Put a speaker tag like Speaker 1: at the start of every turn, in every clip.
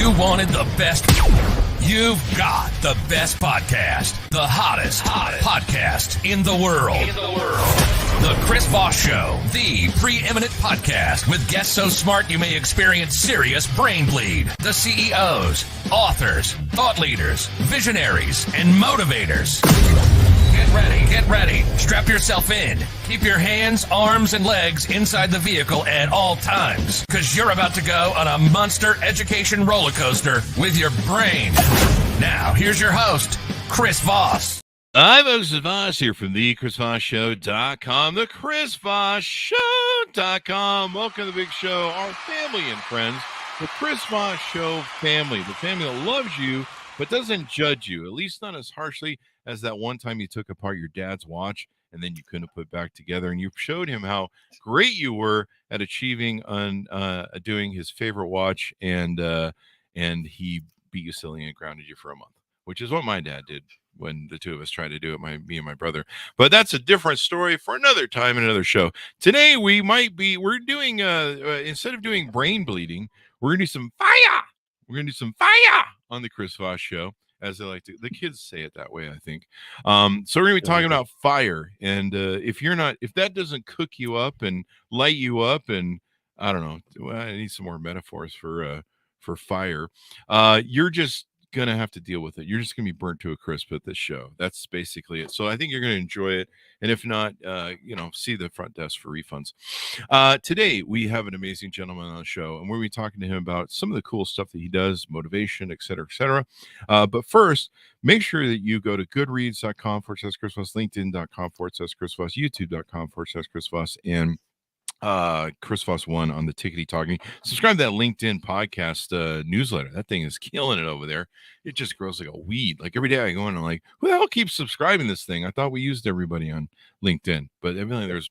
Speaker 1: You wanted the best. You've got the best podcast, the hottest podcast in the world. The Chris Voss Show, the preeminent podcast with guests so smart you may experience serious brain bleed. The CEOs, authors, thought leaders, visionaries, and motivators. Get ready. Strap yourself in. Keep your hands, arms, and legs inside the vehicle at all times, because you're about to go on a monster education roller coaster with your brain. Now, here's your host, Chris Voss.
Speaker 2: Hi, folks. It's Voss here from the ChrisVossShow.com, the ChrisVossShow.com. Welcome to the big show, our family and friends, the Chris Voss Show family, the family that loves you but doesn't judge you, at least not as harshly as that one time you took apart your dad's watch and then you couldn't put it back together, and you showed him how great you were at achieving on doing his favorite watch, and he beat you silly and grounded you for a month, which is what my dad did when the two of us tried to do it, me and my brother. But that's a different story for another time and another show. Today we're doing instead of doing brain bleeding, we're gonna do some fire. We're gonna do some fire on the Chris Voss Show, as they like to. The kids say it that way, I think. So we're gonna be talking about fire, and if that doesn't cook you up and light you up, and I don't know, I need some more metaphors for fire. You're just gonna have to deal with it. You're just gonna be burnt to a crisp at this show. That's basically it. So I think you're gonna enjoy it, and if not, see the front desk for refunds. Today we have an amazing gentleman on the show, and we're gonna be talking to him about some of the cool stuff that he does, motivation, et cetera, et cetera. But first, make sure that you go to goodreads.com/Chris Voss, linkedin.com/Chris Voss, youtube.com/Chris Voss, and Chris Voss 1 on the Tickety Talking. Subscribe to that LinkedIn podcast newsletter. That thing is killing it over there. It just grows like a weed. Like every day I go in and I'm like, who the hell keeps subscribing this thing? I thought we used everybody on LinkedIn, but evidently there's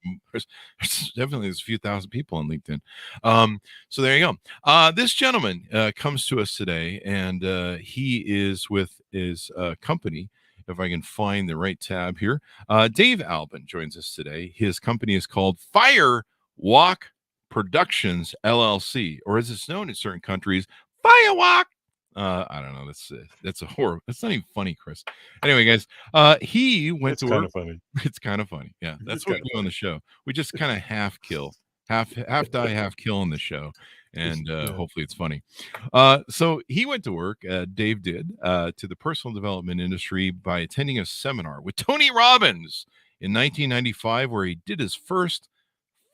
Speaker 2: definitely a few thousand people on LinkedIn. So there you go. This gentleman comes to us today, and he is with his company. If I can find the right tab here, Dave Albin joins us today. His company is called Firewalk Productions LLC, or as it's known in certain countries, Firewalk. I don't know. That's a horror. That's not even funny, Chris. Anyway, guys, he went to work. It's kind of funny. It's kind of funny. Yeah, that's what we do on the show. We just kind of half die, half kill on the show, and hopefully it's funny. So he went to work. Dave did to the personal development industry by attending a seminar with Tony Robbins in 1995, where he did his first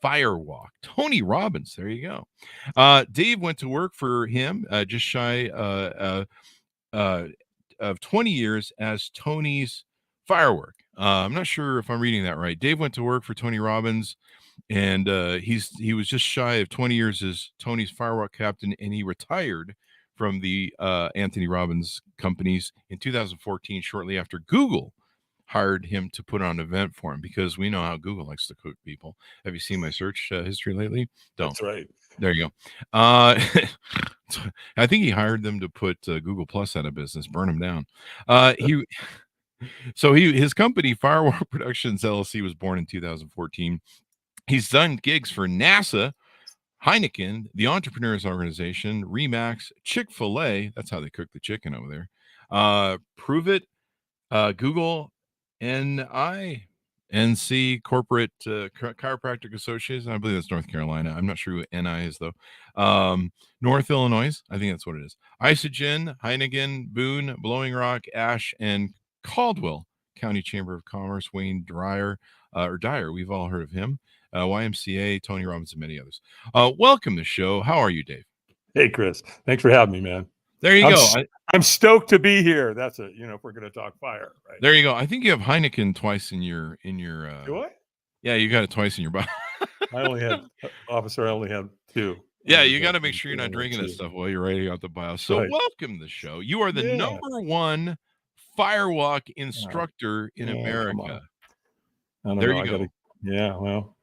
Speaker 2: Firewalk. Tony Robbins, there you go. Dave went to work for him just shy of 20 years as Tony's Firework. I'm not sure if I'm reading that right. Dave went to work for Tony Robbins, and he was just shy of 20 years as Tony's Firework captain, and he retired from the Anthony Robbins companies in 2014, shortly after Google hired him to put on an event for him, because we know how Google likes to cook people. Have you seen my search history lately? Don't. That's
Speaker 3: right.
Speaker 2: There you go. I think he hired them to put Google Plus out of business, burn them down. His company, Firewalk Productions LLC, was born in 2014. He's done gigs for NASA, Heineken, the Entrepreneurs Organization, Remax, Chick-fil-A. That's how they cook the chicken over there. Prove It, Google, NC Corporate Chiropractic Associates. I believe that's North Carolina. I'm not sure who NI is, though. North Illinois. I think that's what it is. Isogen, Heineken, Boone, Blowing Rock, Ash, and Caldwell County Chamber of Commerce. Wayne Dyer. We've all heard of him. YMCA, Tony Robbins, and many others. Welcome to the show. How are you, Dave?
Speaker 3: Hey, Chris. Thanks for having me, man.
Speaker 2: There you go.
Speaker 3: I'm stoked to be here. That's it. If we're going to talk fire, right?
Speaker 2: There you go. I think you have Heineken twice in your.
Speaker 3: Do I?
Speaker 2: Yeah, you got it twice in your bottle.
Speaker 3: I only have two.
Speaker 2: Yeah, you got to make sure you're not drinking this stuff while you're writing out the bio. So welcome to the show. You are the number one Firewalk instructor in America.
Speaker 3: There you go. Well,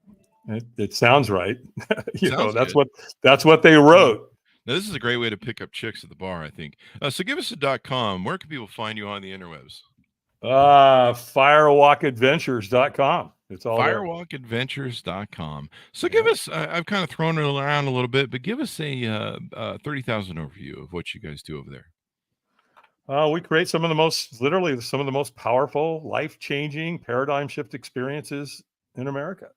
Speaker 3: it sounds right. That's
Speaker 2: good.
Speaker 3: That's what they wrote.
Speaker 2: Now, this is a great way to pick up chicks at the bar, I think. So give us a .com. Where can people find you on the interwebs?
Speaker 3: Firewalkadventures.com. It's all there.
Speaker 2: Firewalkadventures.com. So give us, I've kind of thrown it around a little bit, but give us a 30,000 overview of what you guys do over there.
Speaker 3: We create some of the most powerful, life-changing, paradigm shift experiences in America.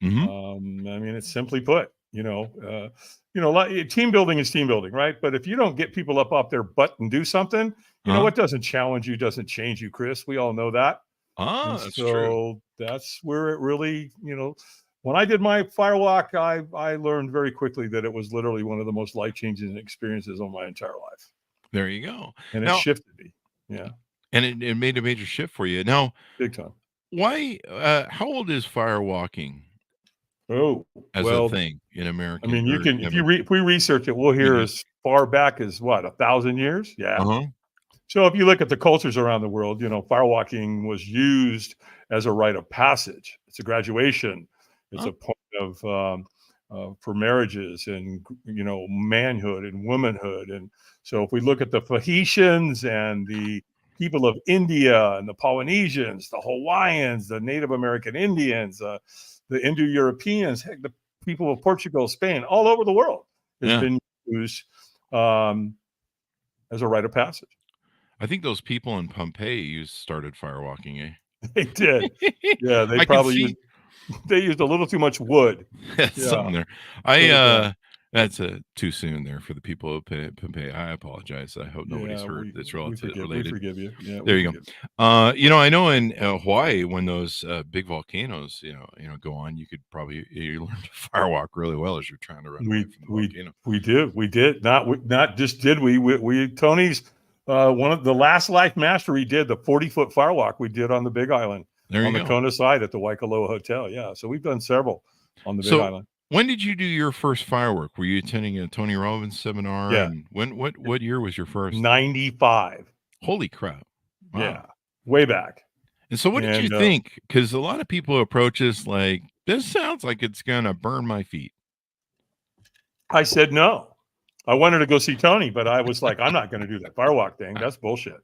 Speaker 2: Mm-hmm.
Speaker 3: I mean, it's simply put, team building is team building, right? But if you don't get people up off their butt and do something, what doesn't challenge you doesn't change you, Chris. We all know that.
Speaker 2: That's true.
Speaker 3: That's where it really, when I did my firewalk, I learned very quickly that it was literally one of the most life-changing experiences of my entire life.
Speaker 2: There you go.
Speaker 3: And it shifted me. Yeah.
Speaker 2: And it made a major shift for you. Now,
Speaker 3: big time.
Speaker 2: Why, how old is firewalking? As a thing in America?
Speaker 3: I mean, you can, if we research it, we'll hear as far back as 1,000 years. Yeah. So if you look at the cultures around the world, firewalking was used as a rite of passage. It's a graduation. It's a point of, for marriages and, manhood and womanhood. And so if we look at the Phoenicians and the people of India and the Polynesians, the Hawaiians, the Native American Indians, the Indo-Europeans, heck, the people of Portugal, Spain, all over the world has been used as a rite of passage.
Speaker 2: I think those people in Pompeii started firewalking, eh?
Speaker 3: They did. Yeah, they probably used a little too much wood.
Speaker 2: Something there. That's too soon there for the people of Pompeii. I apologize. I hope nobody's hurt. It's related.
Speaker 3: We forgive you. Yeah,
Speaker 2: there you go. I know in Hawaii when those big volcanoes, go on, you could probably learn to firewalk really well as you're trying to run away from the volcano.
Speaker 3: We did. Not just did we Tony's one of the last life master we did the 40-foot firewalk we did on the Big Island on the Kona side at the Waikoloa Hotel. Yeah, so we've done several on the Big Island.
Speaker 2: When did you do your first firework? Were you attending a Tony Robbins seminar?
Speaker 3: Yeah.
Speaker 2: And what year was your first?
Speaker 3: 95.
Speaker 2: Holy crap! Wow.
Speaker 3: Yeah, way back.
Speaker 2: And so, what did you think? Because a lot of people approach us like, "This sounds like it's gonna burn my feet."
Speaker 3: I said no. I wanted to go see Tony, but I was like, I'm not going to do that firewalk thing. That's bullshit.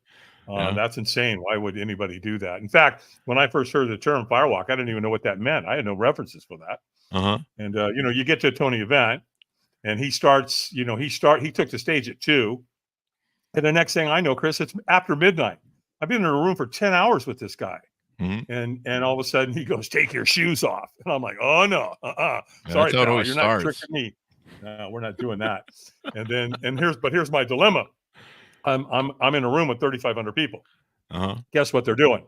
Speaker 3: That's insane. Why would anybody do that? In fact, when I first heard the term firewalk, I didn't even know what that meant. I had no references for that. And you get to a Tony event, and he starts. He took the stage at 2, and the next thing I know, Chris, it's after midnight. I've been in a room for 10 hours with this guy, and all of a sudden he goes, "Take your shoes off," and I'm like, "Oh no, sorry, pal, you're not tricking me. No, we're not doing that." And here's my dilemma. I'm in a room with 3,500 people. Guess what they're doing?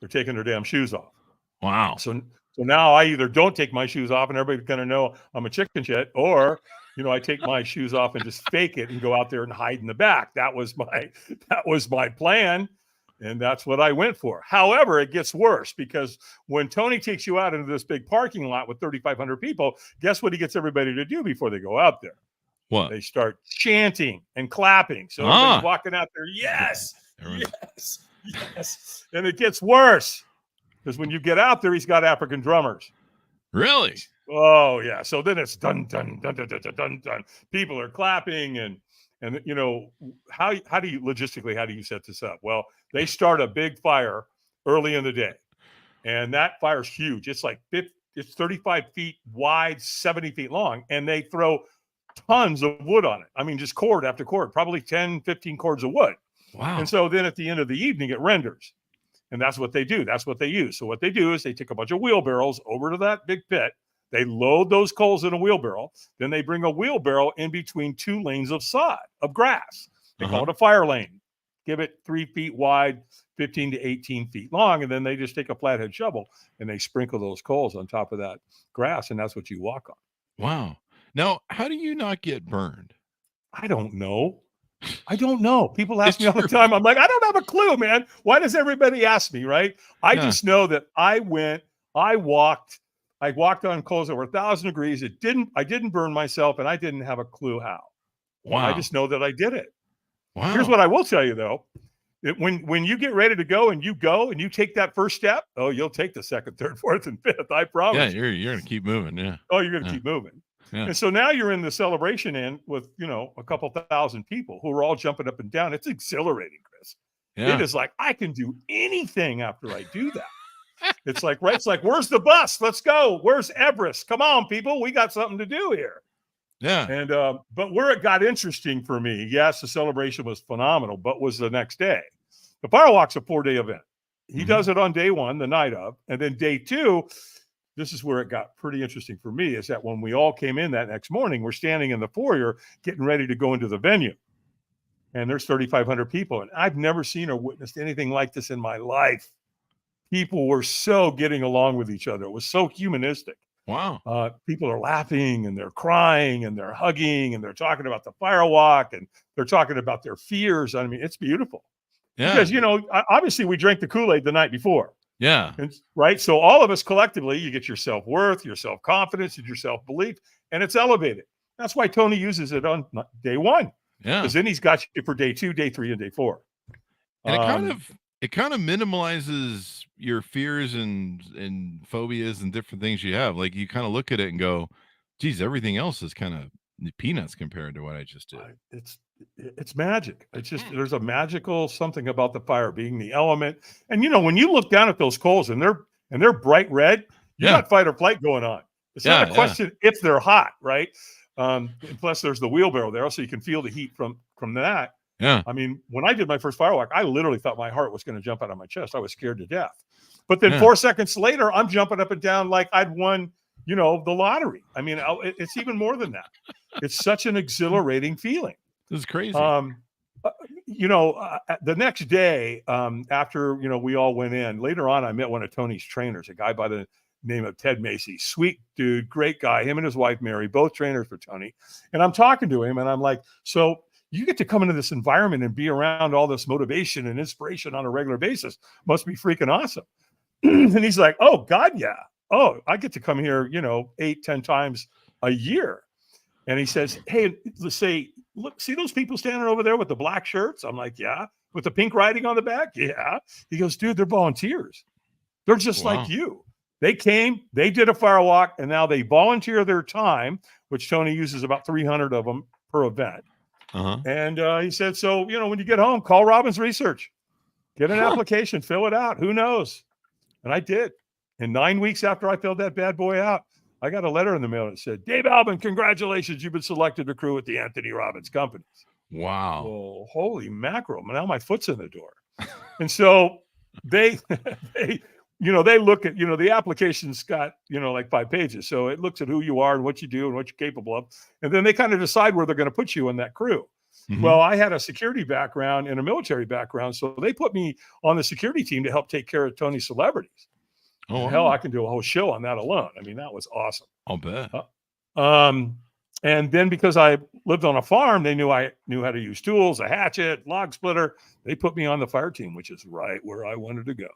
Speaker 3: They're taking their damn shoes off.
Speaker 2: Wow.
Speaker 3: So now I either don't take my shoes off and everybody's going to know I'm a chicken shit, or, I take my shoes off and just fake it and go out there and hide in the back. That was my plan. And that's what I went for. However, it gets worse because when Tony takes you out into this big parking lot with 3,500 people, guess what he gets everybody to do before they go out there?
Speaker 2: What?
Speaker 3: They start chanting and clapping. So everybody's walking out there. Yes, yes, yes. And it gets worse because when you get out there, he's got African drummers.
Speaker 2: Really?
Speaker 3: Oh, yeah. So then it's dun, dun, dun, dun, dun, dun, dun, dun. People are clapping and how do you set this up? Well, they start a big fire early in the day, and that fire's huge. It's like it's 35 feet wide, 70 feet long, and they throw tons of wood on it. I mean, just cord after cord, probably 10, 15 cords of wood.
Speaker 2: Wow.
Speaker 3: And so then at the end of the evening, it renders, and that's what they do. That's what they use. So what they do is they take a bunch of wheelbarrows over to that big pit. They load those coals in a wheelbarrow. Then they bring a wheelbarrow in between 2 lanes of sod, of grass. They call it a fire lane. Give it 3 feet wide, 15 to 18 feet long. And then they just take a flathead shovel and they sprinkle those coals on top of that grass. And that's what you walk on.
Speaker 2: Wow. Now, how do you not get burned?
Speaker 3: I don't know. People ask me all the time. I'm like, I don't have a clue, man. Why does everybody ask me, right? I just know that I walked on coals that were 1,000 degrees. I didn't burn myself, and I didn't have a clue how.
Speaker 2: Wow.
Speaker 3: I just know that I did it.
Speaker 2: Wow.
Speaker 3: Here's what I will tell you, though. When you get ready to go and you take that first step, you'll take the second, third, fourth, and fifth. I promise.
Speaker 2: Yeah, you're going to keep moving. Yeah.
Speaker 3: Oh, you're going to keep moving. Yeah. And so now you're in the celebration end with, a couple thousand people who are all jumping up and down. It's exhilarating, Chris. Yeah. It is like, I can do anything after I do that. It's like, right? It's like, where's the bus? Let's go. Where's Everest? Come on, people. We got something to do here.
Speaker 2: Yeah.
Speaker 3: And but where it got interesting for me, yes, the celebration was phenomenal, but was the next day. The Firewalk's a 4-day event. He does it on day one, the night of, and then day two. This is where it got pretty interesting for me, is that when we all came in that next morning, we're standing in the foyer getting ready to go into the venue. And there's 3,500 people. And I've never seen or witnessed anything like this in my life. People were so getting along with each other. It was so humanistic.
Speaker 2: Wow.
Speaker 3: People are laughing and they're crying and they're hugging and they're talking about the Firewalk and they're talking about their fears. I mean, it's beautiful.
Speaker 2: Yeah.
Speaker 3: Because, obviously we drank the Kool-Aid the night before.
Speaker 2: Yeah.
Speaker 3: Right. So all of us collectively, you get your self-worth, your self-confidence, and your self-belief, and it's elevated. That's why Tony uses it on day one.
Speaker 2: Yeah.
Speaker 3: Because then he's got you for day 2, day 3, and day 4.
Speaker 2: And it kind of minimalizes your fears and phobias and different things you have. Like you kind of look at it and go, geez, everything else is kind of peanuts compared to what I just did.
Speaker 3: It's magic. It's just, there's a magical something about the fire being the element. And when you look down at those coals and they're bright red, you got fight or flight going on. It's not a question if they're hot, right? And plus there's the wheelbarrow there, so you can feel the heat from that.
Speaker 2: Yeah.
Speaker 3: I mean, when I did my first Firewalk, I literally thought my heart was going to jump out of my chest. I was scared to death. But then 4 seconds later, I'm jumping up and down like I'd won, the lottery. I mean, it's even more than that. It's such an exhilarating feeling.
Speaker 2: This is crazy.
Speaker 3: The next day, after, we all went in, later on, I met one of Tony's trainers, a guy by the name of Ted Macy. Sweet dude, great guy. Him and his wife, Mary, both trainers for Tony. And I'm talking to him and I'm like, so you get to come into this environment and be around all this motivation and inspiration on a regular basis. Must be freaking awesome. And he's like, oh, God, yeah. Oh, I get to come here, 8-10 times a year. And he says, hey, let's say, look, see those people standing over there with the black shirts? I'm like, yeah. With the pink writing on the back? Yeah. He goes, dude, they're volunteers. They're just like you. They came, they did a Firewalk, and now they volunteer their time, which Tony uses about 300 of them per event. And he said, so, when you get home, call Robbins Research, get an application, fill it out. Who knows? And I did. And 9 weeks after I filled that bad boy out, I got a letter in the mail that said, Dave Albin, congratulations. You've been selected to crew at the Anthony Robbins Companies.
Speaker 2: Wow.
Speaker 3: Well, holy mackerel. Now my foot's in the door. And so they look at, the application's got, like 5 pages. So it looks at who you are and what you do and what you're capable of. And then they kind of decide where they're going to put you in that crew. Well, I had a security background and a military background. So they put me on the security team to help take care of Tony's celebrities. Oh, hell, I can do a whole show on that alone. I mean, that was awesome.
Speaker 2: I'll bet.
Speaker 3: And then because I lived on a farm, they knew I knew how to use tools, a hatchet, log splitter. They put me on the fire team, which is right where I wanted to go.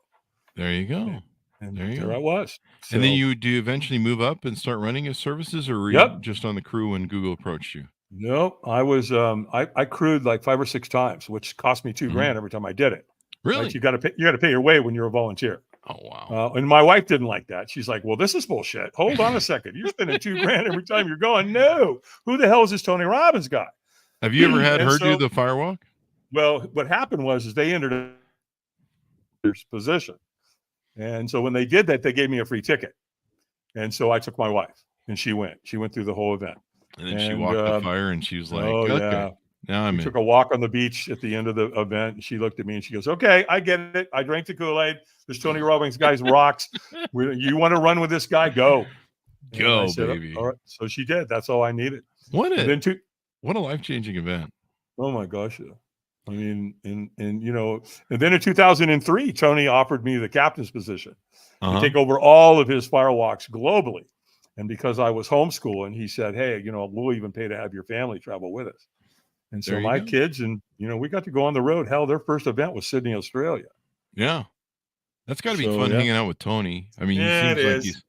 Speaker 2: There you go.
Speaker 3: And there I was. So,
Speaker 2: and then do you eventually move up and start running his services, or were you just on the crew when Google approached you?
Speaker 3: No, I was, I crewed like 5 or 6 times, which cost me $2,000 every time I did it.
Speaker 2: Really?
Speaker 3: Like you got to pay your way when you're a volunteer.
Speaker 2: Oh, wow.
Speaker 3: And my wife didn't like that. She's like, well, this is bullshit. Hold on a second. You're spending $2,000 every time you're going. No, who the hell is this Tony Robbins guy?
Speaker 2: Have you ever had her do the Firewalk?
Speaker 3: Well, what happened was they entered his position. And so when they did that, they gave me a free ticket. And so I took my wife and she went through the whole event.
Speaker 2: And then she walked the fire and she was like,
Speaker 3: oh,
Speaker 2: okay.
Speaker 3: Yeah.
Speaker 2: Now
Speaker 3: we took a walk on the beach at the end of the event. And she looked at me and she goes, okay, I get it. I drank the Kool-Aid. This Tony Robbins guy's rocks. You want to run with this guy? Go.
Speaker 2: Go, baby.
Speaker 3: All right. So she did. That's all I needed.
Speaker 2: What a life-changing event.
Speaker 3: Oh my gosh. Yeah. I mean, and then in 2003, Tony offered me the captain's position to take over all of his Firewalks globally. And because I was homeschooling, he said, hey, we'll even pay to have your family travel with us. And so my kids and, we got to go on the road. Hell, their first event was Sydney, Australia.
Speaker 2: Yeah. That's got to be fun hanging out with Tony. I mean, he seems like he's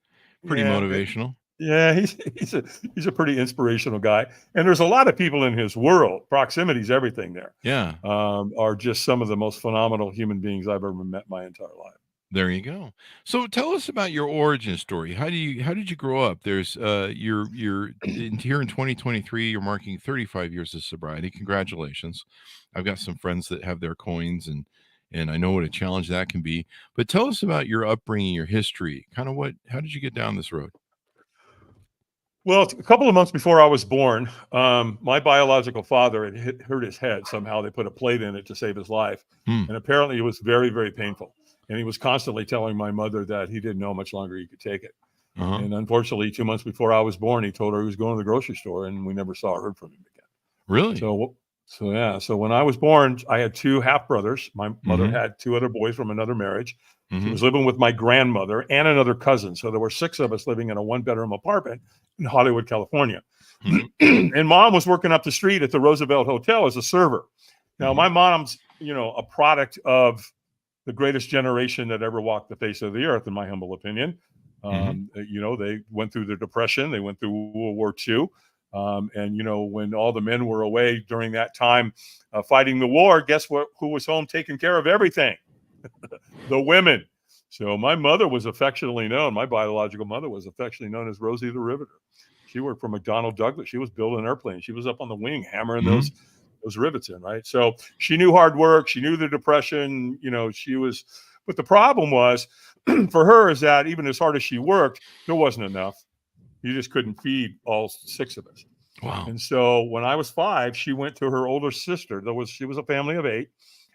Speaker 2: pretty motivational.
Speaker 3: Yeah, he's a pretty inspirational guy. And there's a lot of people in his world. Proximity is everything there.
Speaker 2: Yeah.
Speaker 3: Are just some of the most phenomenal human beings I've ever met my entire life.
Speaker 2: There you go. So tell us about your origin story. How did you grow up? There's you're here in 2023, you're marking 35 years of sobriety. Congratulations. I've got some friends that have their coins and And I know what a challenge that can be. But tell us about your upbringing, your history. How did you get down this road?
Speaker 3: Well, a couple of months before I was born, my biological father had hurt his head. Somehow they put a plate in it to save his life.
Speaker 2: Hmm.
Speaker 3: And apparently it was very, very painful. And he was constantly telling my mother that he didn't know how much longer he could take it.
Speaker 2: Uh-huh.
Speaker 3: And unfortunately, 2 months before I was born, he told her he was going to the grocery store, and we never saw or heard from him again.
Speaker 2: Really?
Speaker 3: So when I was born, I had two half brothers. My mother
Speaker 2: Mhm.
Speaker 3: had two other boys from another marriage. She
Speaker 2: Mhm.
Speaker 3: was living with my grandmother and another cousin. So there were six of us living in a one-bedroom apartment in Hollywood, California.
Speaker 2: Mhm.
Speaker 3: And mom was working up the street at the Roosevelt Hotel as a server. Now,
Speaker 2: Mhm.
Speaker 3: my mom's, a product of the greatest generation that ever walked the face of the earth, in my humble opinion. They went through the Depression. They went through World War II. When all the men were away during that time fighting the war, guess what? Who was home taking care of everything? The women. So my mother was affectionately known. My biological mother was affectionately known as Rosie the Riveter. She worked for McDonnell Douglas. She was building airplanes. She was up on the wing hammering
Speaker 2: Mhm.
Speaker 3: those rivets in, right? So she knew hard work. She knew the Depression. But the problem was for her is that even as hard as she worked, there wasn't enough. You just couldn't feed all six of us.
Speaker 2: Wow.
Speaker 3: And so when I was 5, she went to her older sister. She was a family of 8,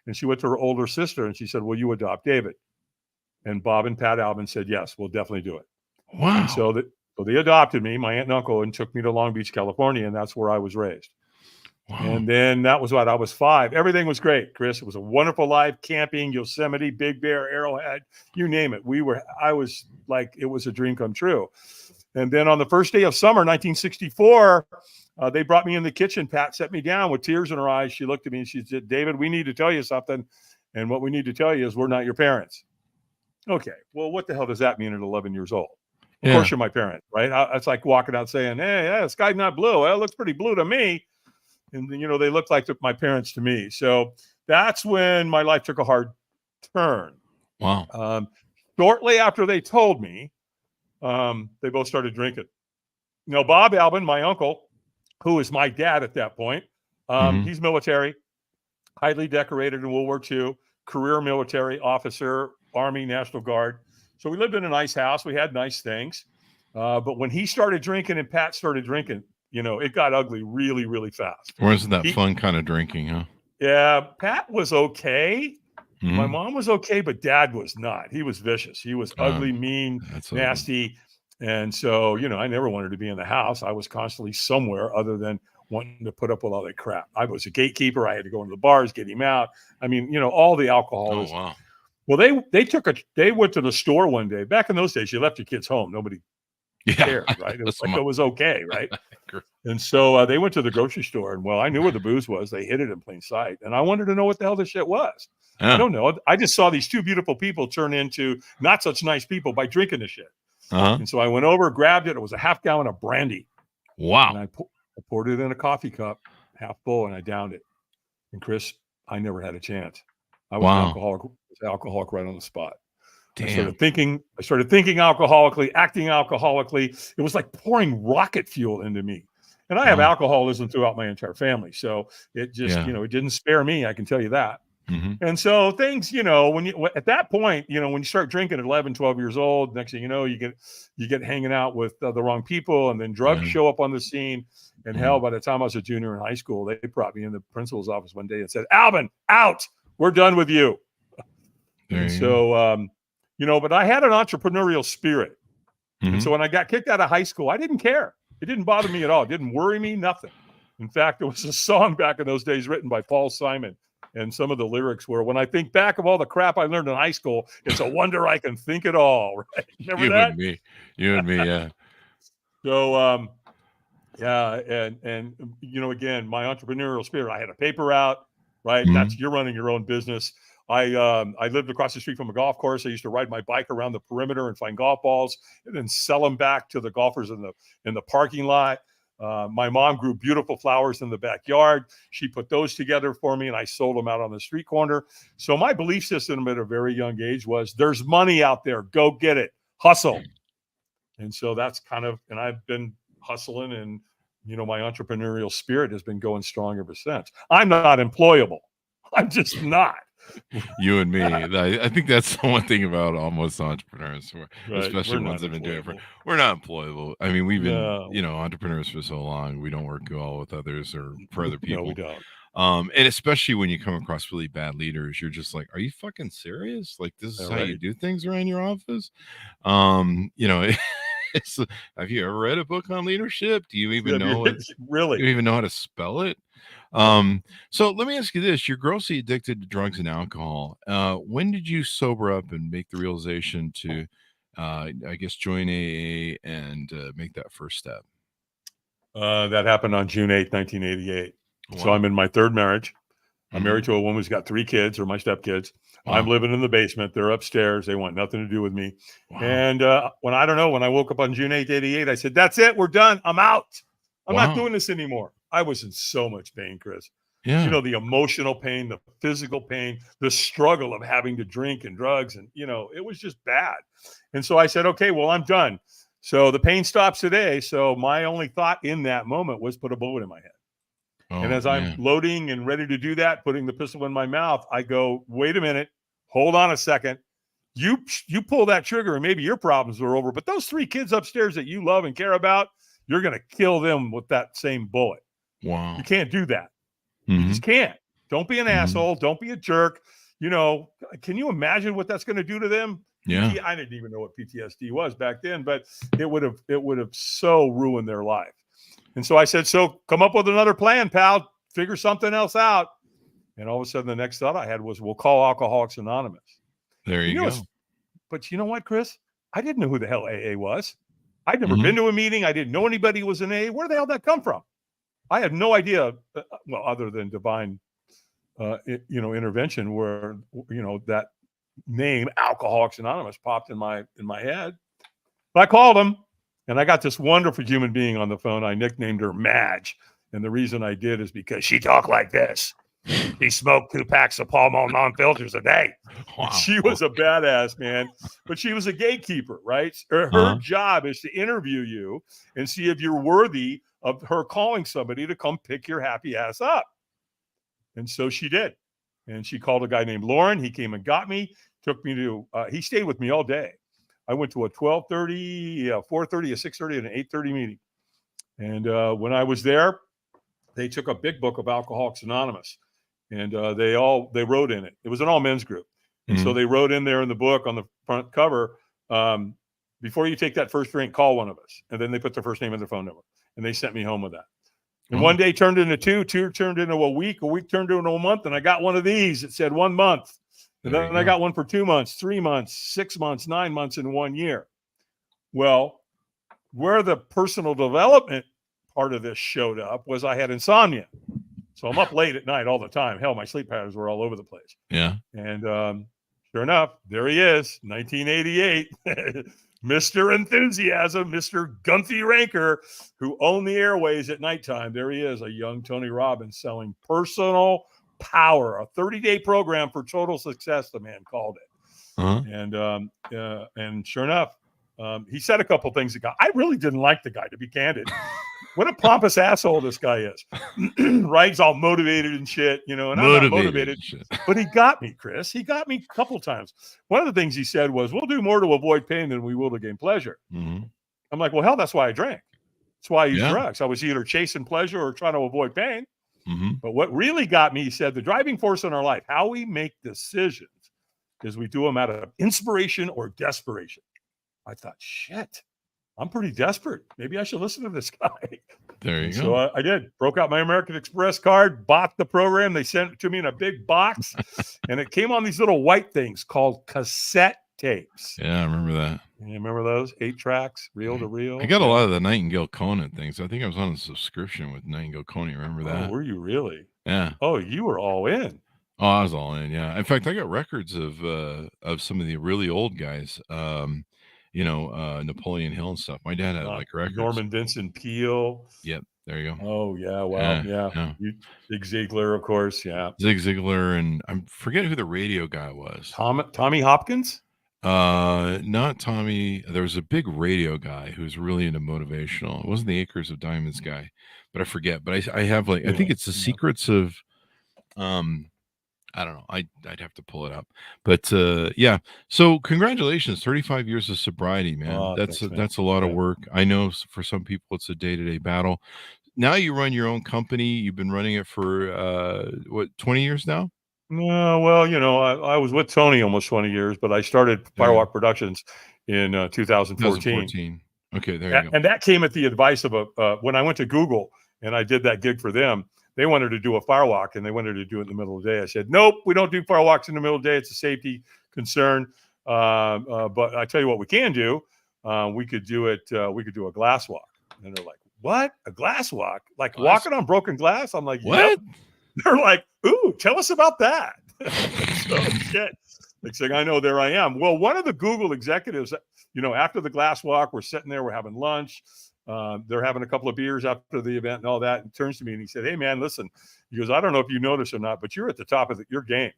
Speaker 3: and she went to her older sister and she said, "Will you adopt David?" And Bob and Pat Albin said, "Yes, we'll definitely do it."
Speaker 2: Wow.
Speaker 3: And so they adopted me, my aunt and uncle, and took me to Long Beach, California, and that's where I was raised.
Speaker 2: Wow.
Speaker 3: And then that was what I was 5. Everything was great, Chris. It was a wonderful life. Camping, Yosemite, Big Bear, Arrowhead, you name it. I was like, it was a dream come true. And then on the first day of summer, 1964, they brought me in the kitchen. Pat set me down with tears in her eyes. She looked at me and she said, "David, we need to tell you something. And what we need to tell you is we're not your parents." Okay, well, what the hell does that mean at 11 years old? Of
Speaker 2: Yeah.
Speaker 3: course you're my parent, right? It's like walking out saying, "Hey, yeah, the sky's not blue. Well, it looks pretty blue to me." And, they looked like my parents to me. So that's when my life took a hard turn.
Speaker 2: Wow.
Speaker 3: Shortly after they told me, they both started drinking. Now, Bob Albin, my uncle, who is my dad at that point,
Speaker 2: Mhm.
Speaker 3: he's military, highly decorated in World War II, career military officer, Army, National Guard. So we lived in a nice house. We had nice things. But when he started drinking and Pat started drinking, it got ugly really, really fast.
Speaker 2: Wasn't that fun kind of drinking, huh?
Speaker 3: Yeah, Pat was okay. My
Speaker 2: Mhm.
Speaker 3: mom was okay, but Dad was not. He was vicious. He was ugly, mean,
Speaker 2: That's
Speaker 3: nasty. And so, I never wanted to be in the house. I was constantly somewhere other than wanting to put up with all that crap. I was a gatekeeper. I had to go into the bars, get him out. I mean, all the
Speaker 2: Oh,
Speaker 3: alcoholism.
Speaker 2: wow.
Speaker 3: Well, they went to the store one day. Back in those days, you left your kids home. Nobody
Speaker 2: Yeah.
Speaker 3: cared, right? It was
Speaker 2: That's
Speaker 3: like
Speaker 2: my-
Speaker 3: it was okay, right?
Speaker 2: Agree.
Speaker 3: And so they went to the grocery store, and I knew where the booze was. They hid it in plain sight, and I wanted to know what the hell this shit was.
Speaker 2: Yeah.
Speaker 3: I don't know. I just saw these two beautiful people turn into not such nice people by drinking the shit.
Speaker 2: Uh-huh.
Speaker 3: And so I went over, grabbed it. It was a half gallon of brandy, and
Speaker 2: Wow.
Speaker 3: I poured it in a coffee cup, half full, and I downed it. And Chris, I never had a chance. I was an
Speaker 2: Wow.
Speaker 3: alcoholic right on the spot.
Speaker 2: Damn.
Speaker 3: I started thinking alcoholically, acting alcoholically. It was like pouring rocket fuel into me. And I have
Speaker 2: Wow.
Speaker 3: alcoholism throughout my entire family. So it just,
Speaker 2: Yeah.
Speaker 3: it didn't spare me. I can tell you that.
Speaker 2: Mhm.
Speaker 3: And so things, at that point, when you start drinking at 11, 12 years old, next thing you know, you get hanging out with the wrong people, and then drugs
Speaker 2: Yeah.
Speaker 3: show up on the scene. And
Speaker 2: Mhm.
Speaker 3: hell, by the time I was a junior in high school, they brought me in the principal's office one day and said, "Albin, out. We're done with you."
Speaker 2: There
Speaker 3: And
Speaker 2: you go.
Speaker 3: so, but I had an entrepreneurial spirit.
Speaker 2: Mhm.
Speaker 3: And so when I got kicked out of high school, I didn't care. It didn't bother me at all. It didn't worry me, nothing. In fact, there was a song back in those days written by Paul Simon. And some of the lyrics were, "When I think back of all the crap I learned in high school, it's a wonder I can think it all." Right? Remember
Speaker 2: You
Speaker 3: that?
Speaker 2: and me. You and me, yeah.
Speaker 3: So, yeah. And again, my entrepreneurial spirit, I had a paper out, right?
Speaker 2: Mhm.
Speaker 3: You're running your own business. I lived across the street from a golf course. I used to ride my bike around the perimeter and find golf balls and then sell them back to the golfers in the parking lot. My mom grew beautiful flowers in the backyard. She put those together for me, and I sold them out on the street corner. So my belief system at a very young age was, there's money out there. Go get it. Hustle. And so that's and I've been hustling, and, my entrepreneurial spirit has been going strong ever since. I'm not employable. I'm just not.
Speaker 2: You and me. I think that's the one thing about almost entrepreneurs,
Speaker 3: Right.
Speaker 2: especially
Speaker 3: We're
Speaker 2: ones
Speaker 3: not
Speaker 2: that have been doing it for.
Speaker 3: employable.
Speaker 2: We're not employable. I mean, we've been,
Speaker 3: No.
Speaker 2: entrepreneurs for so long. We don't work well with others or for other
Speaker 3: No, we
Speaker 2: people.
Speaker 3: don't.
Speaker 2: And especially when you come across really bad leaders, you're just like, are you fucking serious? Like, this is
Speaker 3: Yeah,
Speaker 2: how you
Speaker 3: right.
Speaker 2: do things around your office? It's, have you ever read a book on leadership? Do you even know it?
Speaker 3: Really?
Speaker 2: You don't even know how to spell it? So let me ask you this. You're grossly addicted to drugs and alcohol. When did you sober up and make the realization to, I guess, join AA and make that first step?
Speaker 3: That happened on June 8th, 1988. So
Speaker 2: Wow.
Speaker 3: I'm in my third marriage. I'm
Speaker 2: Mhm.
Speaker 3: married to a woman who's got 3 kids, or my stepkids.
Speaker 2: Wow.
Speaker 3: I'm living in the basement. They're upstairs. They want nothing to do with me.
Speaker 2: Wow.
Speaker 3: And when I woke up on June 8th, 88, I said, that's it. We're done. I'm out. I'm not
Speaker 2: Wow.
Speaker 3: doing this anymore. I was in so much pain, Chris.
Speaker 2: Yeah.
Speaker 3: You know, the emotional pain, the physical pain, the struggle of having to drink and drugs. And, it was just bad. And so I said, okay, well, I'm done. So the pain stops today. So my only thought in that moment was put a bullet in my head. And
Speaker 2: Oh,
Speaker 3: as I'm
Speaker 2: man.
Speaker 3: loading and ready to do that, putting the pistol in my mouth, I go, wait a minute, hold on a second. You pull that trigger and maybe your problems are over. But those 3 kids upstairs that you love and care about, you're going to kill them with that same bullet.
Speaker 2: Wow.
Speaker 3: You can't do that.
Speaker 2: Mhm.
Speaker 3: You just can't. Don't be an
Speaker 2: Mhm.
Speaker 3: asshole. Don't be a jerk. Can you imagine what that's going to do to them?
Speaker 2: Yeah.
Speaker 3: I didn't even know what PTSD was back then, but it would have so ruined their life. And so I said, so come up with another plan, pal. Figure something else out. And all of a sudden, the next thought I had was, we'll call Alcoholics Anonymous.
Speaker 2: There you go.
Speaker 3: But you know what, Chris? I didn't know who the hell AA was. I'd never been to a meeting. I didn't know anybody who was in AA. Where the hell did that come from? I had no idea, other than divine, intervention, where, that name Alcoholics Anonymous popped in my head. But I called them, and I got this wonderful human being on the phone. I nicknamed her Madge. And the reason I did is because she talked like this. She smoked 2 packs of Pall Mall non-filters a day.
Speaker 2: Wow.
Speaker 3: She was a badass, man. But she was a gatekeeper, right? Her job is to interview you and see if you're worthy of her calling somebody to come pick your happy ass up. And so she did. And she called a guy named Lauren. He came and got me, took me to, he stayed with me all day. I went to a 12:30, 4:30, a 6:30, and an 8:30 meeting. And when I was there, they took a big book of Alcoholics Anonymous, and they wrote in it. It was an all men's group. And so they wrote in there in the book on the front cover, before you take that first drink, call one of us. And then they put their first name and their phone number. And they sent me home with that. And one day turned into 2 turned into a week turned into a month. And I got one of these. It said 1 month. And then I got one for 2 months, 3 months, 6 months, 9 months, and 1 year. Well, where the personal development part of this showed up was I had insomnia. So I'm up late at night all the time. Hell, my sleep patterns were all over the place.
Speaker 2: Yeah.
Speaker 3: And sure enough, there he is, 1988. Mr. Enthusiasm, Mr. Gunthy Ranker, who owned the airways at nighttime. There he is, a young Tony Robbins selling personal power, a 30-day program for total success, the man called it. And sure enough, he said a couple things. I really didn't like the guy, to be candid. What a pompous asshole this guy is. Right? He's all motivated and shit, and I'm not motivated. But he got me, Chris. He got me a couple times. One of the things he said was, we'll do more to avoid pain than we will to gain pleasure.
Speaker 2: Mm-hmm.
Speaker 3: I'm like, well, hell, that's why I drank. That's why I used drugs. I was either chasing pleasure or trying to avoid pain.
Speaker 2: Mm-hmm. But
Speaker 3: what really got me, he said, the driving force in our life, how we make decisions, is we do them out of inspiration or desperation. I thought, shit, I'm pretty desperate. Maybe I should listen to this guy.
Speaker 2: There you go.
Speaker 3: So I did. Broke out my American Express card, bought the program. They sent it to me in a big box, and it came on these little white things called cassette tapes.
Speaker 2: Yeah, I remember that.
Speaker 3: You remember those? 8 tracks, reel to reel.
Speaker 2: I got a lot of the Nightingale Conant things. I think I was on a subscription with Nightingale Conant. Remember that?
Speaker 3: Oh, were you really?
Speaker 2: Yeah.
Speaker 3: Oh, you were all in.
Speaker 2: Oh, I was all in. Yeah. In fact, I got records of some of the really old guys. Napoleon Hill and stuff. My dad had like records.
Speaker 3: Norman Vincent Peale.
Speaker 2: Yep. There you go.
Speaker 3: Oh, yeah. Wow. Yeah. Zig Ziglar, of course. Yeah.
Speaker 2: Zig Ziglar. And I forget who the radio guy was.
Speaker 3: Tommy Hopkins?
Speaker 2: Not Tommy. There was a big radio guy who was really into motivational. It wasn't the Acres of Diamonds guy, but I forget. But I have I think it's the secrets of, I don't know. I'd have to pull it up, but yeah. So congratulations, 35 years of sobriety, man.
Speaker 3: Oh, thanks, man.
Speaker 2: That's a lot of
Speaker 3: Yeah.
Speaker 2: work. I know for some people it's a day-to-day battle. Now you run your own company. You've been running it for what, 20 years now?
Speaker 3: No, well, I was with Tony almost 20 years, but I started
Speaker 2: There you
Speaker 3: Firewalk Productions in 2014.
Speaker 2: 2014. Okay, there you go.
Speaker 3: And that came at the advice of when I went to Google and I did that gig for them. They wanted to do a firewalk and they wanted to do it in the middle of the day. I said, nope, we don't do firewalks in the middle of the day. It's a safety concern. But I tell you what, we can do. We could do it. We could do a glass walk. And they're like, what? A glass walk? Like walking on broken glass? I'm like,
Speaker 2: what?
Speaker 3: Yep. They're like, ooh, tell us about that. So shit. Next thing I know, there I am. Well, one of the Google executives, after the glass walk, we're sitting there, we're having lunch. They're having a couple of beers after the event and all that, and turns to me and he said, hey, man, listen. He goes, I don't know if you noticed or not, but you're at the top of your game.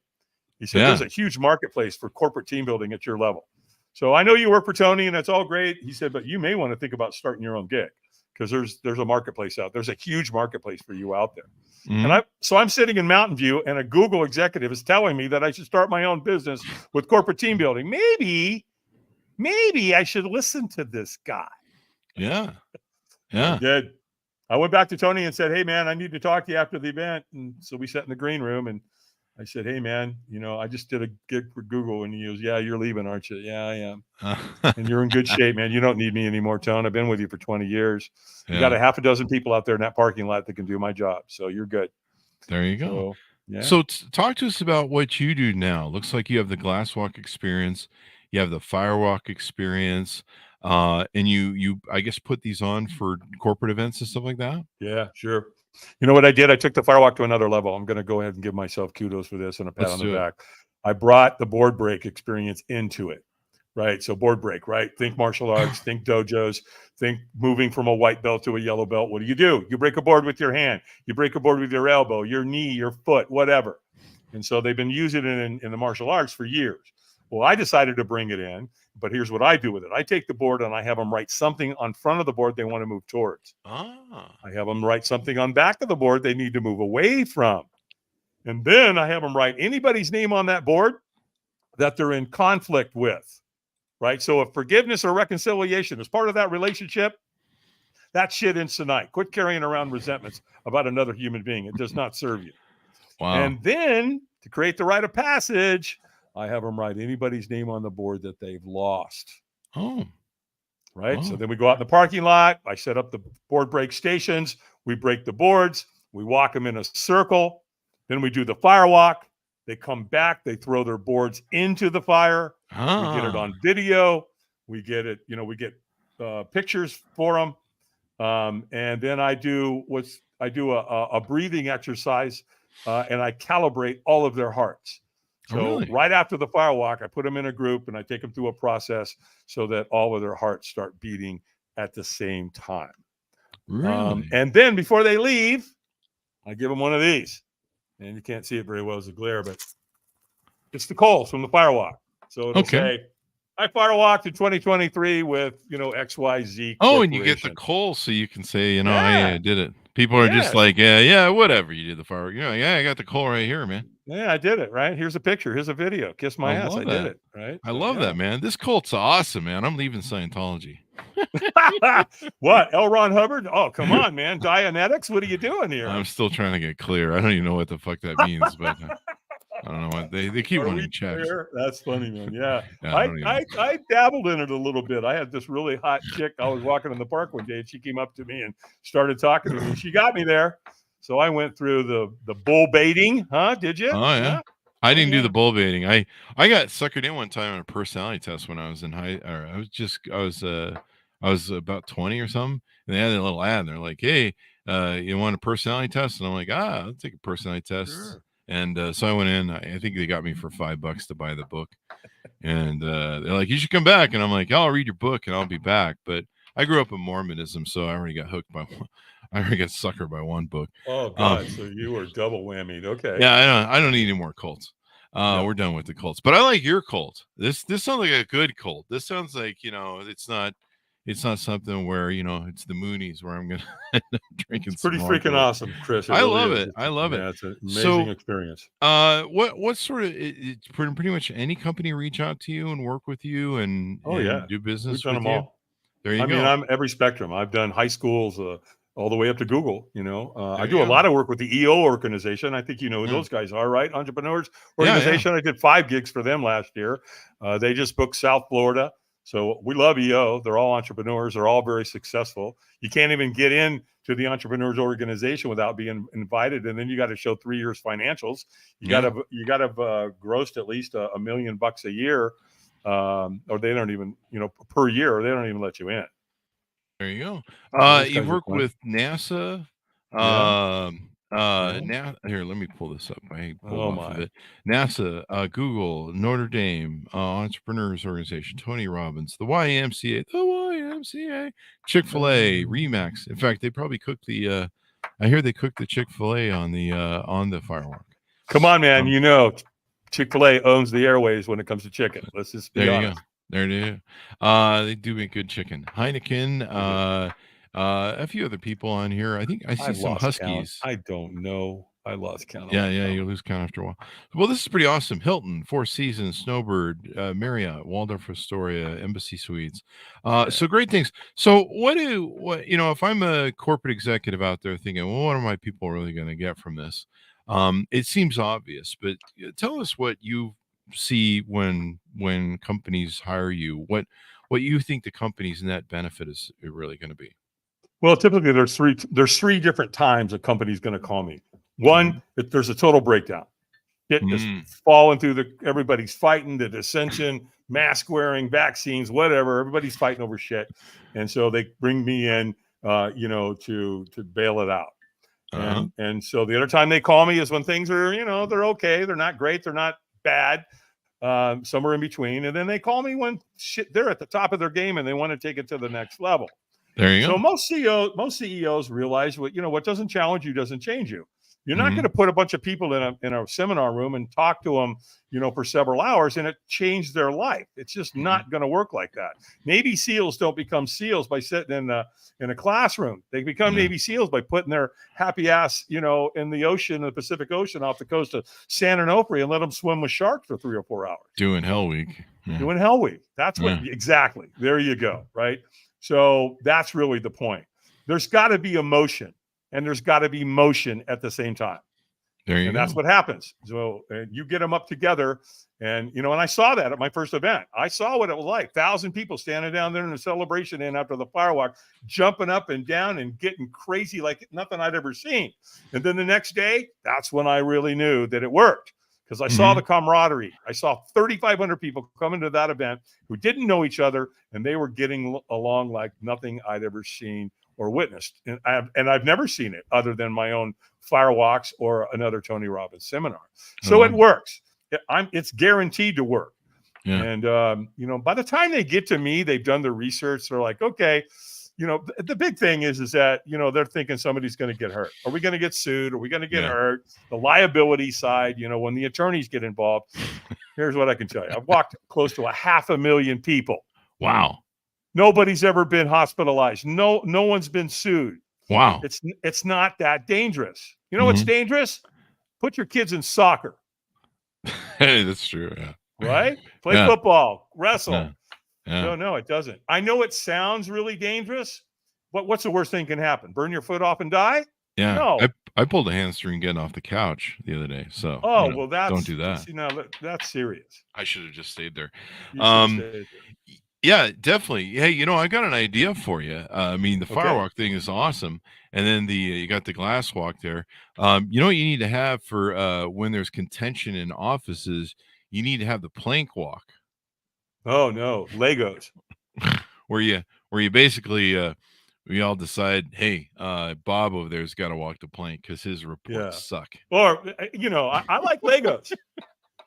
Speaker 3: He said, there's a huge marketplace for corporate team building at your level. So I know you work for Tony, and that's all great. He said, but you may want to think about starting your own gig because there's a marketplace out. There's a huge marketplace for you out there. Mm-hmm. And I'm sitting in Mountain View, and a Google executive is telling me that I should start my own business with corporate team building. Maybe I should listen to this guy.
Speaker 2: Yeah.
Speaker 3: I did. I went back to Tony and said, hey, man, I need to talk to you after the event. And so we sat in the green room, and I said, hey, man, I just did a gig for Google. And he goes, yeah, you're leaving, aren't you? Yeah, I am. And you're in good shape, man. You don't need me anymore, Tone. I've been with you for 20 years. You got a half a dozen people out there in that parking lot that can do my job. So you're good.
Speaker 2: There you go. So talk to us about what you do now. Looks like you have the glasswalk experience. You have the firewalk experience. And you, I guess, put these on for corporate events and stuff like that?
Speaker 3: Yeah, sure. You know what I did? I took the firewalk to another level. I'm going to go ahead and give myself kudos for this and a pat on the back. I brought the board break experience into it, right? So board break, right? Think martial arts, think dojos, think moving from a white belt to a yellow belt. What do? You break a board with your hand. You break a board with your elbow, your knee, your foot, whatever. And so they've been using it in the martial arts for years. Well, I decided to bring it in, but here's what I do with it. I take the board and I have them write something on front of the board they want to move towards. I have them write something on back of the board they need to move away from. And then I have them write anybody's name on that board that they're in conflict with, right? So if forgiveness or reconciliation is part of that relationship, that shit ends tonight. Quit carrying around resentments about another human being. It does not serve you.
Speaker 2: Wow.
Speaker 3: And then to create the rite of passage, I have them write anybody's name on the board that they've lost.
Speaker 2: Oh.
Speaker 3: Right.
Speaker 2: Oh.
Speaker 3: So then we go out in the parking lot. I set up the board break stations. We break the boards. We walk them in a circle. Then we do the fire walk. They come back. They throw their boards into the fire. We get it on video. We get it. We get pictures for them. And then I do a breathing exercise and I calibrate all of their hearts. So right after the firewalk, I put them in a group and I take them through a process so that all of their hearts start beating at the same time.
Speaker 2: Really?
Speaker 3: And then before they leave, I give them one of these. And you can't see it very well as a glare, but it's the coals from the firewalk. So it'll say, I firewalked in 2023 with, XYZ.
Speaker 2: Oh, and you get the coal so you can say, I did it. People are just like, yeah, whatever. You did the firework. I got the coal right here, man.
Speaker 3: Yeah, I did it, right? Here's a picture. Here's a video. Kiss my ass. I did it, right?
Speaker 2: I love that, man. This cult's awesome, man. I'm leaving Scientology.
Speaker 3: What? L. Ron Hubbard? Oh, come on, man. Dianetics? What are you doing here?
Speaker 2: I'm still trying to get clear. I don't even know what the fuck that means, but I don't know what they keep running checks.
Speaker 3: That's funny, man. Yeah. I dabbled in it a little bit. I had this really hot chick. I was walking in the park one day and she came up to me and started talking to me. She got me there. So I went through the bull baiting. Huh? Did you?
Speaker 2: Oh, yeah. I didn't do the bull baiting. I got suckered in one time on a personality test when I was in I was about 20 or something. And they had a little ad. And they're like, hey, you want a personality test? And I'm like, I'll take a personality test. Sure. And so I went in. I think they got me for $5 to buy the book. And they're like, you should come back. And I'm like, I'll read your book and I'll be back. But I grew up in Mormonism, so I already got hooked by one. I already got suckered by one book.
Speaker 3: Oh God! So you were double whammied. Okay.
Speaker 2: Yeah, I don't need any more cults. We're done with the cults. But I like your cult. This sounds like a good cult. This sounds like it's not it's not something where it's the Moonies where I'm gonna end up drinking.
Speaker 3: It's pretty
Speaker 2: some
Speaker 3: freaking
Speaker 2: alcohol.
Speaker 3: awesome, Chris.
Speaker 2: I
Speaker 3: really
Speaker 2: love
Speaker 3: is.
Speaker 2: it. I love it.
Speaker 3: Yeah, it's an amazing
Speaker 2: So,
Speaker 3: experience.
Speaker 2: what sort of it's pretty much any company reach out to you and work with you and
Speaker 3: Oh yeah,
Speaker 2: do
Speaker 3: we've
Speaker 2: business
Speaker 3: done
Speaker 2: with
Speaker 3: them
Speaker 2: you?
Speaker 3: all.
Speaker 2: There you
Speaker 3: I mean,
Speaker 2: go.
Speaker 3: I'm every spectrum. I've done high schools all the way up to Google. I
Speaker 2: There
Speaker 3: do
Speaker 2: you
Speaker 3: a
Speaker 2: go.
Speaker 3: lot of work with the EO organization. I think you know who
Speaker 2: Yeah.
Speaker 3: those guys are, right? Entrepreneurs
Speaker 2: Yeah, yeah.
Speaker 3: Organization. I did 5 gigs for them last year. They just booked South Florida. So we love EO. They're all entrepreneurs. They're all very successful. You can't even get in to the Entrepreneurs Organization without being invited, and then you got to show 3 years financials. You got to grossed at least $1 million a year, or they don't even per year, or they don't even let you in.
Speaker 2: There you go.
Speaker 3: Those
Speaker 2: You've
Speaker 3: guys are
Speaker 2: worked
Speaker 3: fun.
Speaker 2: with NASA.
Speaker 3: Yeah.
Speaker 2: Now here, let me pull this up. I pulled
Speaker 3: Oh
Speaker 2: off of
Speaker 3: my.
Speaker 2: it. NASA, Google, Notre Dame, Entrepreneurs Organization, Tony Robbins, the YMCA, Chick-fil-A, Remax. In fact, they probably cooked the. I hear they cooked the Chick-fil-A on the Firewalk.
Speaker 3: Come on, man. Chick-fil-A owns the airways when it comes to chicken. Let's just be
Speaker 2: There
Speaker 3: honest.
Speaker 2: you go. There it is. They do make good chicken. Heineken, a few other people on here. I think I see
Speaker 3: I've
Speaker 2: some
Speaker 3: lost count.
Speaker 2: Huskies.
Speaker 3: I don't know. I lost count.
Speaker 2: Yeah, you lose count after a while. Well, this is pretty awesome. Hilton, Four Seasons, Snowbird, Marriott, Waldorf Astoria, Embassy Suites. So great things. So what if I'm a corporate executive out there thinking, well, what are my people really going to get from this? It seems obvious, but tell us what you see when companies hire you. What you think the company's net benefit is really going to be?
Speaker 3: Well, typically there's three different times a company's going to call me. One, if there's a total breakdown. It is falling through everybody's fighting, the dissension, mask wearing, vaccines, whatever. Everybody's fighting over shit. And so they bring me in, to bail it out. And so the other time they call me is when things are, they're okay. They're not great. They're not bad. Somewhere in between. And then they call me when they're at the top of their game and they want to take it to the next level.
Speaker 2: There you go.
Speaker 3: So most CEOs realize what doesn't challenge you doesn't change you. You're not going to put a bunch of people in a seminar room and talk to them, for several hours and it changed their life. It's just not going to work like that. Navy SEALs don't become SEALs by sitting in a classroom. They become Navy SEAls by putting their happy ass, in the ocean, the Pacific Ocean, off the coast of San Onofre, and let them swim with sharks for 3 or 4 hours.
Speaker 2: Doing Hell Week. Yeah.
Speaker 3: Doing Hell Week. That's what exactly. There you go. Right. So that's really the point. There's got to be emotion and there's got to be motion at the same time.
Speaker 2: There you go.
Speaker 3: And that's what happens. So you get them up together. And, and I saw that at my first event. I saw what it was like. 1,000 people standing down there in the celebration and after the firewalk, jumping up and down and getting crazy like nothing I'd ever seen. And then the next day, that's when I really knew that it worked. Because I saw the camaraderie. I saw 3,500 people come into that event who didn't know each other, and they were getting along like nothing I'd ever seen or witnessed. And I've never seen it other than my own firewalks or another Tony Robbins seminar. So it works. It's guaranteed to work. Yeah. And, by the time they get to me, they've done the research. They're like, okay, the big thing is that, they're thinking somebody's going to get hurt. Are we going to get sued? Are we going to get hurt? The liability side, when the attorneys get involved, here's what I can tell you. I've walked close to 500,000 people.
Speaker 2: Wow.
Speaker 3: Nobody's ever been hospitalized. No one's been sued.
Speaker 2: Wow.
Speaker 3: It's not that dangerous. You know what's dangerous? Put your kids in soccer.
Speaker 2: Hey, that's true. Yeah.
Speaker 3: Right? Play football, wrestle.
Speaker 2: Yeah. Yeah.
Speaker 3: No, it doesn't. I know it sounds really dangerous. What's the worst thing can happen? Burn your foot off and die?
Speaker 2: Yeah.
Speaker 3: No.
Speaker 2: I pulled a hamstring getting off the couch the other day. So
Speaker 3: well, don't
Speaker 2: do that.
Speaker 3: That's serious.
Speaker 2: I should have just stayed there.
Speaker 3: Yeah,
Speaker 2: definitely. Hey, I got an idea for you. I mean, the firewalk thing is awesome, and then you got the glass walk there. What you need to have for when there's contention in offices, you need to have the plank walk.
Speaker 3: Oh no, Legos.
Speaker 2: where you basically we all decide, hey, Bob over there's got to walk the plank because his reports suck.
Speaker 3: Or I like Legos.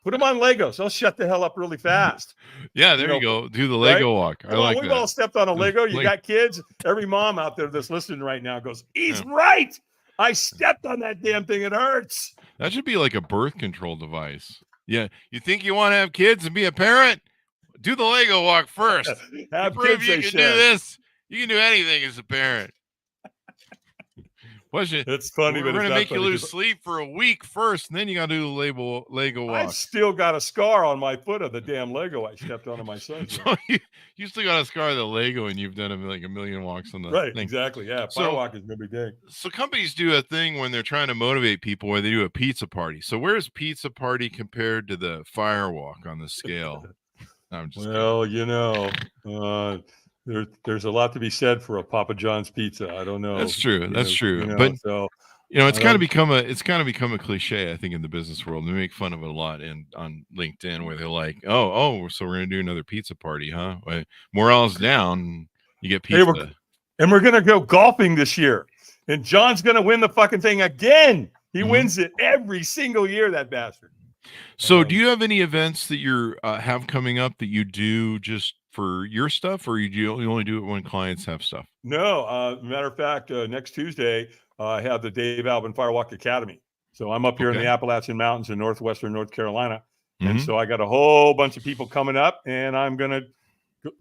Speaker 3: Put them on Legos. They'll shut the hell up really fast.
Speaker 2: Yeah, there you go. Do the Lego walk. I like that.
Speaker 3: We've all stepped on a Lego. You got kids. Every mom out there that's listening right now goes, he's right. I stepped on that damn thing. It hurts.
Speaker 2: That should be like a birth control device. Yeah. You think you want to have kids and be a parent? Do the Lego walk first.
Speaker 3: Have
Speaker 2: prove
Speaker 3: kids,
Speaker 2: you can do this. You can do anything as a parent.
Speaker 3: It's funny,
Speaker 2: We're
Speaker 3: but
Speaker 2: going
Speaker 3: it's
Speaker 2: to
Speaker 3: not
Speaker 2: make you
Speaker 3: funny
Speaker 2: lose
Speaker 3: 'cause
Speaker 2: sleep for a week first, and then you got to do the Lego
Speaker 3: I've
Speaker 2: walk.
Speaker 3: still got a scar on my foot of the damn Lego I stepped on in my son's room.
Speaker 2: So you still got a scar of the Lego, and you've done like a million walks on the
Speaker 3: Right,
Speaker 2: thing.
Speaker 3: exactly. Yeah,
Speaker 2: So-
Speaker 3: firewalk is no big deal.
Speaker 2: So companies do a thing when they're trying to motivate people where they do a pizza party. So where's pizza party compared to the firewalk on the scale? I'm just kidding.
Speaker 3: Well, there's a lot to be said for a Papa John's pizza. I don't know.
Speaker 2: That's true. That's true.
Speaker 3: You know,
Speaker 2: But
Speaker 3: so
Speaker 2: it's
Speaker 3: I
Speaker 2: kind of
Speaker 3: don't-
Speaker 2: become a cliche, I think, in the business world. They make fun of it a lot on LinkedIn, where they're like, "Oh, so we're gonna do another pizza party, huh? Well, morale's down. You get
Speaker 3: Hey,
Speaker 2: pizza."
Speaker 3: we're gonna go golfing this year, and John's gonna win the fucking thing again. He
Speaker 2: Mhm.
Speaker 3: wins it every single year, that bastard.
Speaker 2: So, do you have any events that you're have coming up that you do just for your stuff, or you only do it when clients have stuff?
Speaker 3: No, matter of fact, next Tuesday I have the Dave Albin Firewalk Academy. So I'm up here in
Speaker 2: Okay.
Speaker 3: the Appalachian Mountains in northwestern North Carolina, and
Speaker 2: Mhm.
Speaker 3: so I got a whole bunch of people coming up, and I'm gonna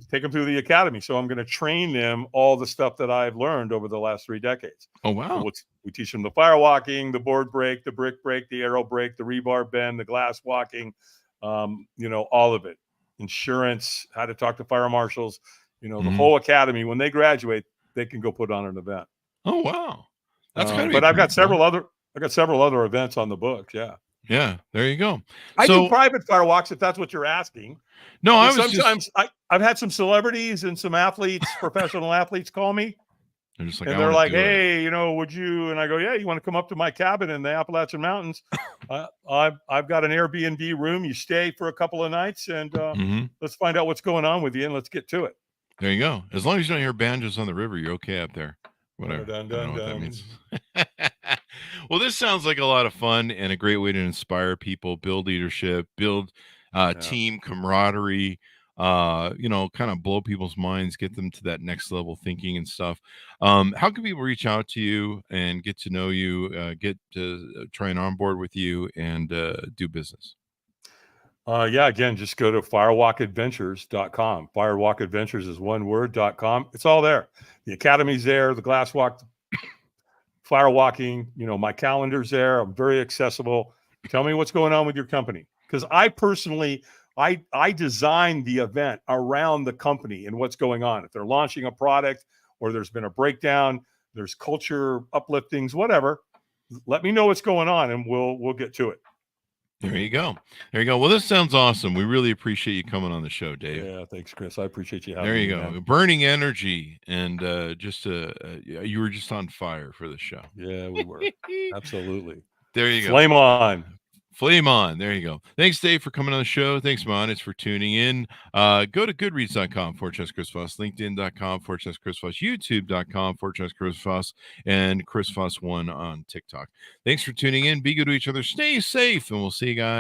Speaker 3: take them through the academy. So I'm going to train them all the stuff that I've learned over the last 3 decades.
Speaker 2: Oh,
Speaker 3: So
Speaker 2: wow.
Speaker 3: we teach them the firewalking, the board break, the brick break, the arrow break, the rebar bend, the glass walking, all of it. Insurance, how to talk to fire marshals, the
Speaker 2: Mhm.
Speaker 3: whole academy. When they graduate, they can go put on an event.
Speaker 2: Oh, wow. That's kind of.
Speaker 3: But I've got several other events on the books. Yeah.
Speaker 2: Yeah, there you go.
Speaker 3: I
Speaker 2: So
Speaker 3: do private firewalks if that's what you're asking.
Speaker 2: no, I
Speaker 3: And
Speaker 2: was just.
Speaker 3: sometimes I've had some celebrities and some athletes, professional athletes, call me,
Speaker 2: They're just like,
Speaker 3: and
Speaker 2: I
Speaker 3: they're
Speaker 2: wanna
Speaker 3: like,
Speaker 2: do it.
Speaker 3: "Hey, would you?" And I go, "Yeah, you want to come up to my cabin in the Appalachian Mountains? I've got an Airbnb room. You stay for a couple of nights, and
Speaker 2: Mhm.
Speaker 3: let's find out what's going on with you, and let's get to it."
Speaker 2: There you go. As long as you don't hear banjos on the river, you're okay up there. Whatever.
Speaker 3: Dun,
Speaker 2: I don't know
Speaker 3: dun,
Speaker 2: what that
Speaker 3: dun.
Speaker 2: means. Well, this sounds like a lot of fun and a great way to inspire people, build leadership, build team camaraderie, kind of blow people's minds, get them to that next level thinking and stuff. How can people reach out to you and get to know you, get to try and onboard with you and do business?
Speaker 3: Again, just go to firewalkadventures.com. Firewalk Adventures is one word.com. It's all there. The academy's there, the glass walk, firewalking, my calendar's there. I'm very accessible. Tell me what's going on with your company. Because I personally, I design the event around the company and what's going on. If they're launching a product or there's been a breakdown, there's culture upliftings, whatever, let me know what's going on and we'll get to it.
Speaker 2: There you go. There you go. Well, this sounds awesome. We really appreciate you coming on the show, Dave.
Speaker 3: Yeah, thanks, Chris. I appreciate you having
Speaker 2: There you
Speaker 3: me.
Speaker 2: go.
Speaker 3: Man.
Speaker 2: Burning energy, and you were just on fire for the show.
Speaker 3: Yeah, we were. Absolutely.
Speaker 2: There you go.
Speaker 3: Flame on.
Speaker 2: Flame on. There you go. Thanks, Dave, for coming on the show. Thanks, Monis, for tuning in. Go to goodreads.com/Chris Foss, LinkedIn.com/Chris Foss, YouTube.com/Chris Foss, and Chris Foss1 on TikTok. Thanks for tuning in. Be good to each other. Stay safe, and we'll see you guys.